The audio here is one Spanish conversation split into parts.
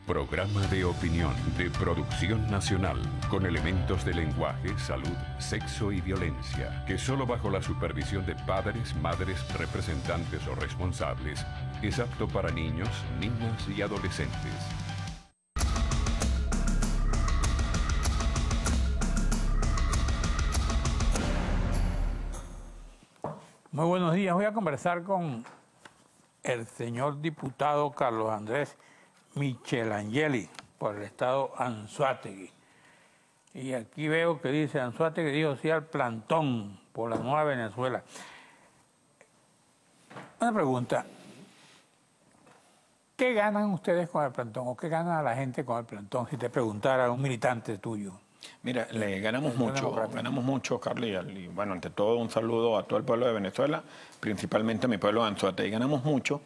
Programa de opinión de producción nacional con elementos de lenguaje, salud, sexo y violencia que solo bajo la supervisión de padres, madres, representantes o responsables es apto para niños, niñas y adolescentes. Muy buenos días. Voy a conversar con el señor diputado Carlos Andrés Michelangeli por el estado Anzoátegui. Y aquí veo que dice Anzoátegui dijo sí al plantón por la nueva Venezuela. Una pregunta. ¿Qué ganan ustedes con el plantón o qué gana la gente con el plantón si te preguntara a un militante tuyo? Mira, le ganamos mucho, Carlos, y bueno, ante todo un saludo a todo el pueblo de Venezuela, principalmente a mi pueblo de Anzoátegui. Ganamos mucho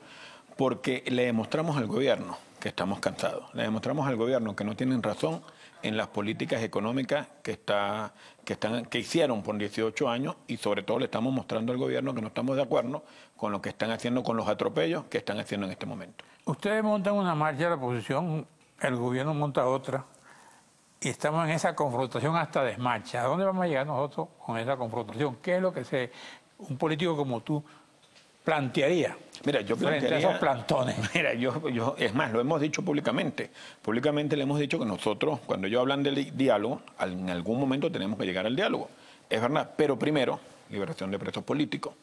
porque le demostramos al gobierno que estamos cansados, le demostramos al gobierno que no tienen razón en las políticas económicas que hicieron por 18 años y sobre todo le estamos mostrando al gobierno que no estamos de acuerdo con lo que están haciendo, con los atropellos que están haciendo en este momento. Ustedes montan una marcha de la oposición, el gobierno monta otra. Y estamos en esa confrontación hasta desmarcha. ¿A dónde vamos a llegar nosotros con esa confrontación? ¿Qué es lo que un político como tú plantearía? Mira, yo plantearía, frente a esos plantones. Mira, es más, lo hemos dicho públicamente. Públicamente le hemos dicho que nosotros, cuando ellos hablan del diálogo, en algún momento tenemos que llegar al diálogo. Es verdad, pero primero, liberación de presos políticos,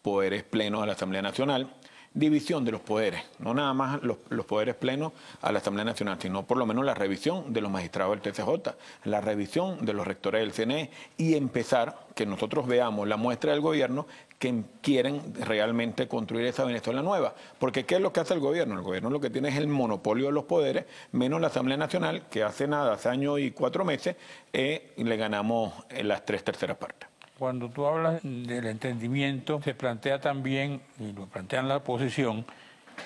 poderes plenos a la Asamblea Nacional, división de los poderes, no nada más los poderes plenos a la Asamblea Nacional, sino por lo menos la revisión de los magistrados del TCJ, la revisión de los rectores del CNE y empezar que nosotros veamos la muestra del gobierno que quieren realmente construir esa Venezuela nueva. Porque ¿qué es lo que hace el gobierno? El gobierno lo que tiene es el monopolio de los poderes, menos la Asamblea Nacional, que hace nada, hace año y 4 meses, le ganamos las 3/3 partes. Cuando tú hablas del entendimiento, se plantea también, y lo plantean la oposición,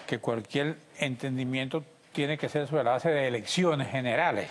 que cualquier entendimiento tiene que ser sobre la base de elecciones generales.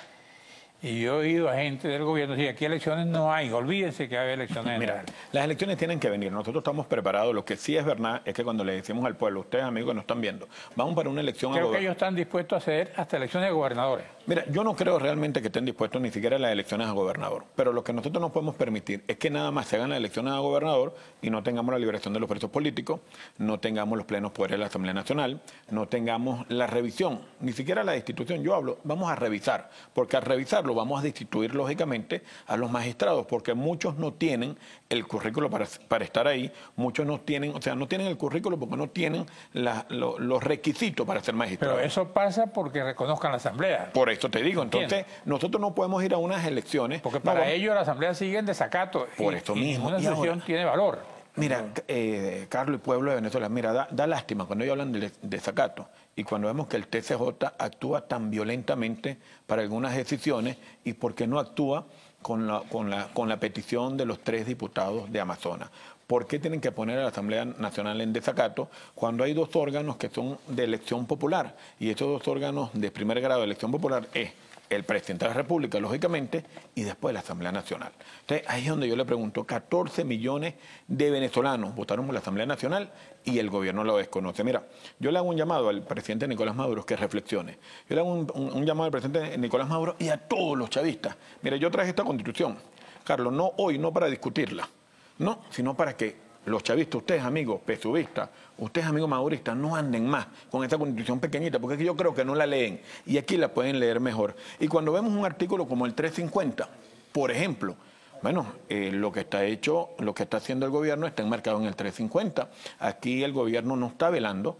Y yo he oído a gente del gobierno decir, aquí elecciones no hay, olvídense que hay elecciones generales. Mira, las elecciones tienen que venir, nosotros estamos preparados, lo que sí es verdad es que cuando le decimos al pueblo, ustedes amigos que nos están viendo, vamos para una elección Creo que ellos están dispuestos a hacer hasta elecciones de gobernadores. Mira, yo no creo realmente que estén dispuestos ni siquiera a las elecciones a gobernador, pero lo que nosotros no podemos permitir es que nada más se hagan las elecciones a gobernador y no tengamos la liberación de los presos políticos, no tengamos los plenos poderes de la Asamblea Nacional, no tengamos la revisión, ni siquiera la destitución, yo hablo, vamos a revisar, porque al revisarlo vamos a destituir lógicamente a los magistrados, porque muchos no tienen el currículo para estar ahí, muchos no tienen, o sea, no tienen el currículo porque no tienen los requisitos para ser magistrados. Pero eso pasa porque reconozcan la Asamblea. Por eso te digo, entonces nosotros no podemos ir a unas elecciones. Porque para ellos la Asamblea sigue en desacato. Por esto mismo. Una sesión tiene valor. Mira, Carlos, el pueblo de Venezuela, mira, da lástima cuando ellos hablan de desacato y cuando vemos que el TCJ actúa tan violentamente para algunas decisiones y por qué no actúa con la petición de los 3 diputados de Amazonas. ¿Por qué tienen que poner a la Asamblea Nacional en desacato cuando hay 2 órganos que son de elección popular? Y estos 2 órganos de primer grado de elección popular es el presidente de la República, lógicamente, y después la Asamblea Nacional. Entonces, ahí es donde yo le pregunto, 14 millones de venezolanos votaron por la Asamblea Nacional y el gobierno lo desconoce. Mira, yo le hago un llamado al presidente Nicolás Maduro que reflexione. Yo le hago un llamado al presidente Nicolás Maduro y a todos los chavistas. Mira, yo traje esta constitución, Carlos, no hoy, no para discutirla, no, sino para que los chavistas, ustedes amigos pesuvistas, ustedes amigos maduristas, no anden más con esta constitución pequeñita, porque es que yo creo que no la leen y aquí la pueden leer mejor. Y cuando vemos un artículo como el 350, por ejemplo, bueno, lo que está haciendo el gobierno está enmarcado en el 350. Aquí el gobierno no está velando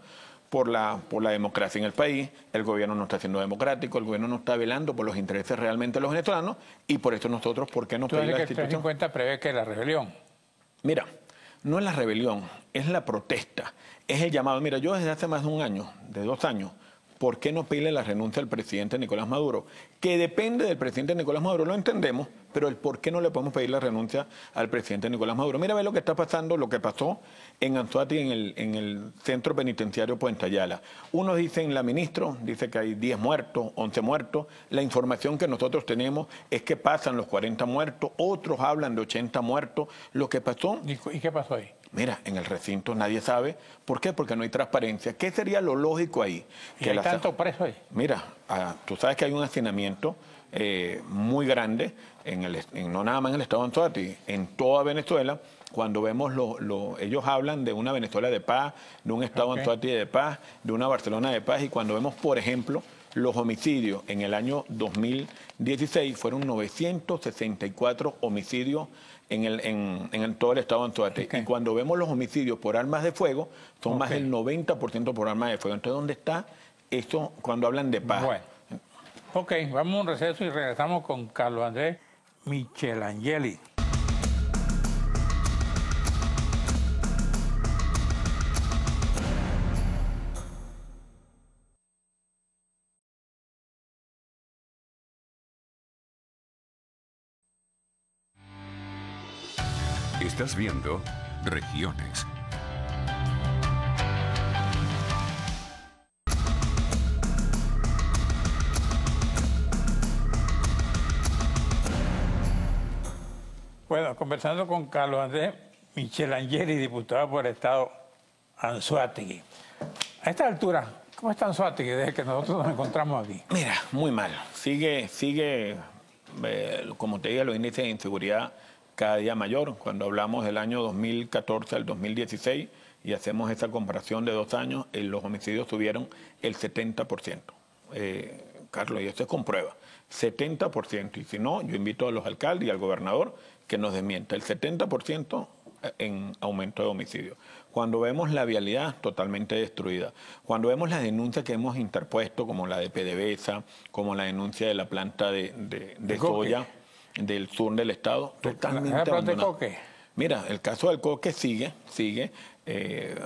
por la democracia en el país, el gobierno no está siendo democrático, el gobierno no está velando por los intereses realmente de los venezolanos y por eso nosotros, ¿por qué no pedimos la institución? El 350 prevé que la rebelión. Mira, no es la rebelión, es la protesta, es el llamado. Mira, yo desde hace más de un año, de 2 años, ¿por qué no pedirle la renuncia al presidente Nicolás Maduro? Que depende del presidente Nicolás Maduro, lo entendemos, pero el por qué no le podemos pedir la renuncia al presidente Nicolás Maduro. Mira, ve lo que está pasando, lo que pasó en Anzoátegui, en el centro penitenciario Puente Ayala. Unos dicen, la ministra dice que hay 10 muertos, 11 muertos. La información que nosotros tenemos es que pasan los 40 muertos, otros hablan de 80 muertos. Lo que pasó... ¿Y qué pasó ahí? Mira, en el recinto nadie sabe. ¿Por qué? Porque no hay transparencia. ¿Qué sería lo lógico ahí? ¿Y hay tanto preso ahí? Mira, tú sabes que hay un hacinamiento muy grande, no nada más en el estado de Anzoátegui, en toda Venezuela. Cuando vemos, ellos hablan de una Venezuela de paz, de un estado de Anzoátegui de paz, de una Barcelona de paz, y cuando vemos, por ejemplo, los homicidios en el año 2016 fueron 964 homicidios en todo el estado de Anzoátegui. Y cuando vemos los homicidios por armas de fuego, son más del 90% por armas de fuego. Entonces, ¿dónde está esto cuando hablan de paz? Bueno. Ok, vamos a un receso y regresamos con Carlos Andrés Michelangeli. Estás viendo Regiones. Bueno, conversando con Carlos Andrés Michelangeli, diputado por el estado Anzoátegui. A esta altura, ¿cómo está Anzoátegui desde que nosotros nos encontramos aquí? Mira, muy mal. Sigue, como te dije, los índices de inseguridad cada día mayor. Cuando hablamos del año 2014 al 2016 y hacemos esa comparación de 2 años, los homicidios subieron el 70%. Carlos, y esto es con prueba. 70%. Y si no, yo invito a los alcaldes y al gobernador que nos desmienta. El 70% en aumento de homicidios. Cuando vemos la vialidad totalmente destruida, cuando vemos las denuncias que hemos interpuesto, como la de PDVSA, como la denuncia de la planta de soya del sur del estado, totalmente abandonada. Mira, el caso del coque sigue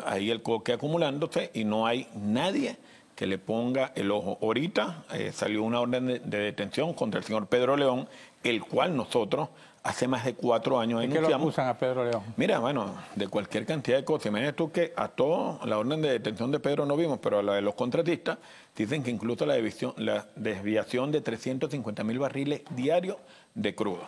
ahí el coque acumulándose y no hay nadie que le ponga el ojo. Ahorita salió una orden de detención contra el señor Pedro León, el cual nosotros hace más de 4 años denunciamos. ¿Qué lo acusan a Pedro León? Mira, bueno, de cualquier cantidad de cosas. Imagínate tú que a toda la orden de detención de Pedro no vimos, pero a la de los contratistas dicen que incluso la desviación de 350.000 barriles diarios de crudo.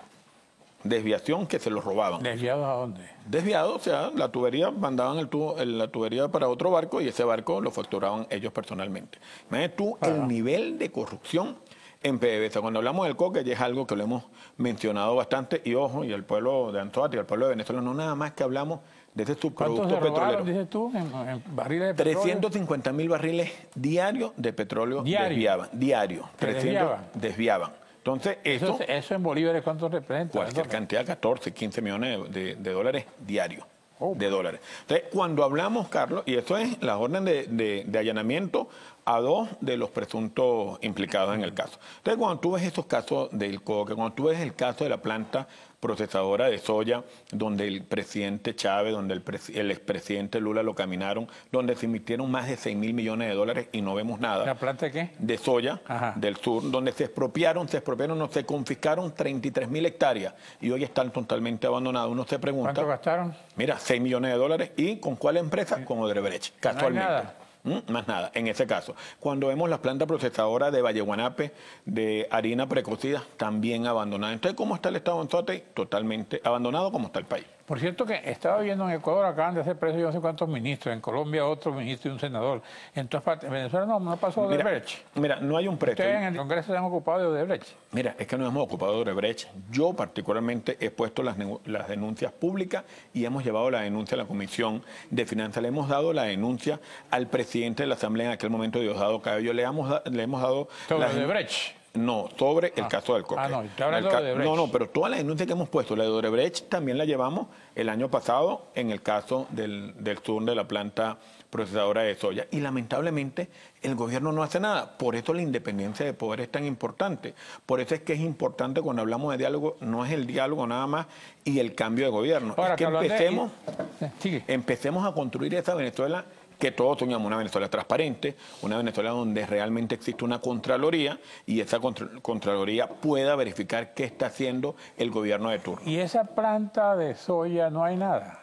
Desviación que se los robaban. ¿Desviados a dónde? Desviados, o sea, la tubería, mandaban la tubería para otro barco y ese barco lo facturaban ellos personalmente. Imagínate tú el nivel de corrupción en PDVSA. Cuando hablamos del coque, ya es algo que lo hemos mencionado bastante, y ojo, y el pueblo de Anzoátegui, el pueblo de Venezuela, no nada más que hablamos de ese subproducto petrolero. Dices tú, en barriles de petróleo? 350.000 barriles diarios de petróleo desviaban. Diario. 300 desviaban. Entonces, ¿Eso en bolívares cuánto representa? Cualquier cantidad, 14, 15 millones de dólares diarios. De dólares. Entonces, cuando hablamos, Carlos, y esto es la orden de allanamiento a 2 de los presuntos implicados en el caso. Entonces, cuando tú ves estos casos del coque, cuando tú ves el caso de la planta procesadora de soya, donde el presidente Chávez, donde el expresidente Lula lo caminaron, donde se emitieron más de 6.000 millones de dólares y no vemos nada. ¿La planta de qué? De soya del sur, donde se expropiaron, no, se confiscaron 33.000 hectáreas y hoy están totalmente abandonadas. Uno se pregunta. ¿Cuánto gastaron? Mira, 6 millones de dólares. ¿Y con cuál empresa? Con Odebrecht, casualmente. No hay nada. Más nada, en ese caso. Cuando vemos las plantas procesadoras de Valle Guanape, de harina precocida, también abandonadas. Entonces, ¿cómo está el estado de Anzoátegui? Totalmente abandonado, como está el país. Por cierto que estaba viendo en Ecuador, acaban de hacer preso yo no sé cuántos ministros, en Colombia otro ministro y un senador. En todas partes, en Venezuela no pasó Odebrecht. Mira, no hay un preso. ¿Ustedes en el Congreso se han ocupado de Odebrecht? Mira, es que nos hemos ocupado de Odebrecht. Yo particularmente he puesto las denuncias públicas y hemos llevado la denuncia a la Comisión de Finanzas. Le hemos dado la denuncia al presidente de la Asamblea en aquel momento, Diosdado Cabello. Le hemos dado... ¿Sobre Odebrecht? No, sobre el caso del coque. No, estoy hablando de Odebrecht. No, pero toda la denuncia que hemos puesto, la de Odebrecht, también la llevamos el año pasado en el caso del sur de la planta procesadora de soya. Y lamentablemente el gobierno no hace nada. Por eso la independencia de poder es tan importante. Por eso es que es importante cuando hablamos de diálogo, no es el diálogo nada más y el cambio de gobierno. Ahora, es que empecemos a construir esa Venezuela que todos soñamos, una Venezuela transparente, una Venezuela donde realmente existe una Contraloría y esa Contraloría pueda verificar qué está haciendo el gobierno de turno. ¿Y esa planta de soya no hay nada?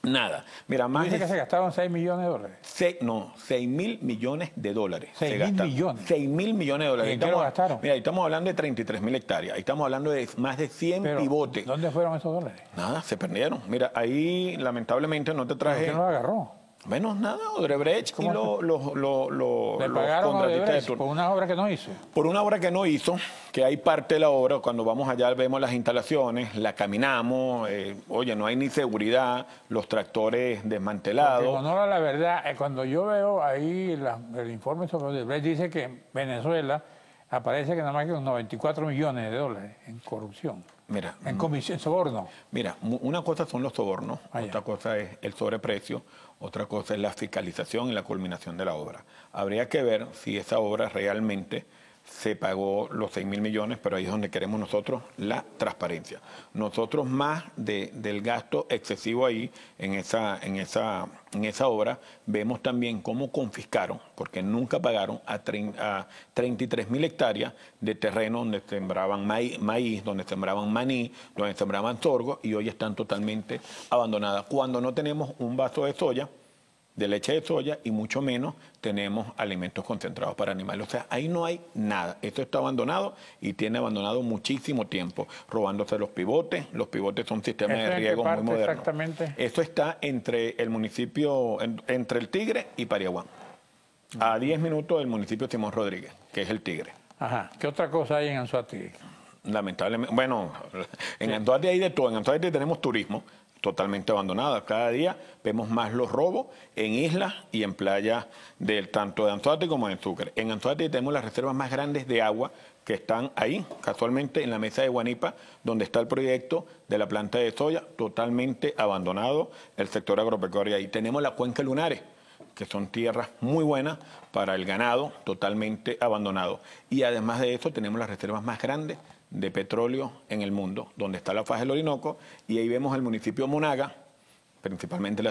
Nada. Mira, más Dice que se gastaron 6 millones de dólares. 6.000 millones de dólares. 6.000 millones. 6.000 millones de dólares. ¿Y en qué lo gastaron? Mira, ahí estamos hablando de 33.000 hectáreas. Ahí estamos hablando de más de 100 Pero, pivotes. ¿dónde fueron esos dólares? Nada, se perdieron. Mira, ahí lamentablemente no te traje... ¿Quién los agarró? Bueno, nada, Odebrecht y los Le contratistas pagaron a de Odebrecht turno. por una obra que no hizo. Por una obra que no hizo, que hay parte de la obra, cuando vamos allá vemos las instalaciones, la caminamos, oye, no hay ni seguridad, los tractores Porque, desmantelados. en honor a la verdad, cuando yo veo ahí el informe sobre Odebrecht, dice que en Venezuela aparece que nada más que unos 94 millones de dólares en corrupción. Mira, En comisión, soborno. Mira, una cosa son los sobornos, Ah, ya. otra cosa es el sobreprecio, otra cosa es la fiscalización y la culminación de la obra. Habría que ver si esa obra realmente se pagó los 6.000 millones, pero ahí es donde queremos nosotros la transparencia. Nosotros más del gasto excesivo ahí en esa obra, vemos también cómo confiscaron, porque nunca pagaron a 33.000 hectáreas de terreno donde sembraban maíz, donde sembraban maní, donde sembraban sorgo, y hoy están totalmente abandonadas. Cuando no tenemos un vaso de soya, de leche de soya, y mucho menos tenemos alimentos concentrados para animales. O sea, ahí no hay nada. Esto está abandonado y tiene abandonado muchísimo tiempo, robándose los pivotes. Los pivotes son sistemas ¿Esto de en qué riego muy parte modernos. exactamente? Esto está entre el municipio, entre el Tigre y Pariaguán. A 10 minutos del municipio Simón Rodríguez, que es el Tigre. Ajá. ¿Qué otra cosa hay en Anzoátegui? Lamentablemente, bueno, en Anzoátegui hay de todo. En Anzoátegui tenemos turismo totalmente abandonada. Cada día vemos más los robos en islas y en playas tanto de Anzoátegui como de Sucre. En Anzoátegui tenemos las reservas más grandes de agua que están ahí, casualmente en la mesa de Guanipa, donde está el proyecto de la planta de soya, totalmente abandonado el sector agropecuario ahí. Tenemos la cuenca lunares, que son tierras muy buenas para el ganado, totalmente abandonado. Y además de eso tenemos las reservas más grandes de petróleo en el mundo, donde está la faja del Orinoco, y ahí vemos el municipio de Monaga, principalmente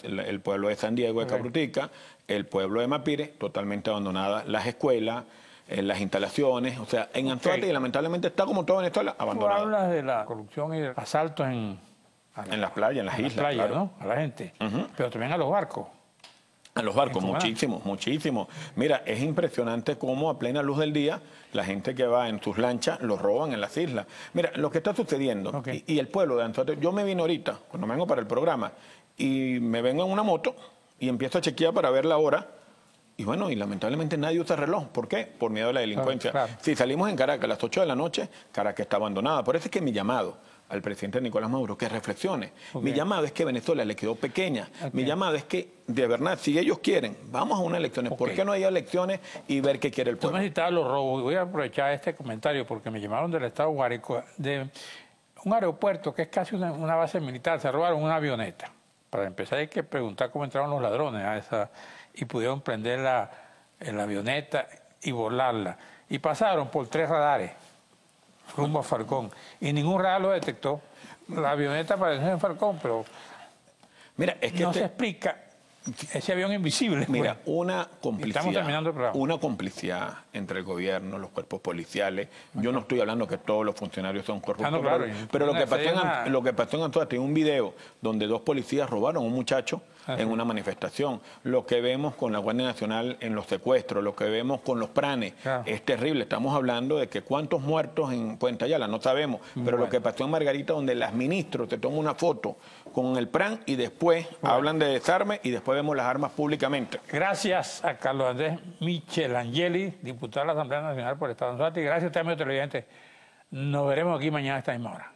el pueblo de San Diego de Cabrutica, el pueblo de Mapire, totalmente abandonadas las escuelas, las instalaciones, o sea, en Anzoátegui lamentablemente está como toda Venezuela, Tú abandonado. hablas de la corrupción y de asaltos En las playas, en las islas, playas, claro. ¿no? A la gente. Pero también a los barcos. A los barcos, En Cumaná. muchísimo, muchísimo. Mira, es impresionante cómo a plena luz del día la gente que va en sus lanchas los roban en las islas. Mira, lo que está sucediendo, Ok. y el pueblo de Anzoátegui, yo me vine ahorita, cuando me vengo para el programa, y me vengo en una moto y empiezo a chequear para ver la hora, y bueno, y lamentablemente nadie usa reloj. ¿Por qué? Por miedo a la delincuencia. Claro. Si salimos en Caracas a las 8 de la noche, Caracas está abandonada. Por eso es que mi llamado al presidente Nicolás Maduro, que reflexione. Ok. Mi llamado es que Venezuela le quedó pequeña. Ok. Mi llamado es que, de verdad, si ellos quieren, vamos a unas elecciones. ¿Por Ok. qué no hay elecciones y ver qué quiere el Tú me pueblo? citabas los robos. Voy a aprovechar este comentario porque me llamaron del estado Guárico, de un aeropuerto que es casi una base militar. Se robaron una avioneta. Para empezar hay que preguntar cómo entraron los ladrones a esa y pudieron prender la avioneta y volarla. Y pasaron por 3 radares rumbo a Falcón y ningún radar lo detectó. La avioneta apareció en Falcón, pero Mira, es que no se explica ese avión invisible. Mira, pues. una complicidad. Estamos terminando el programa. Una complicidad entre el gobierno, los cuerpos policiales. Yo no estoy hablando que todos los funcionarios son corruptos, no, claro, pero lo que pasó una- lo que pasó en Anzoátegui, un video donde 2 policías robaron a un muchacho en una manifestación. Lo que vemos con la Guardia Nacional en los secuestros, lo que vemos con los pranes, Claro. es terrible. Estamos hablando de que cuántos muertos en Puente Ayala, no sabemos, pero lo que pasó en Margarita, donde las ministros te toman una foto con el PRAN y después hablan de desarme y después vemos las armas públicamente. Gracias a Carlos Andrés Michelangeli, diputado de la Asamblea Nacional por el Estado de Anzoátegui. Gracias a usted, amigo televidente. Nos veremos aquí mañana a esta misma hora.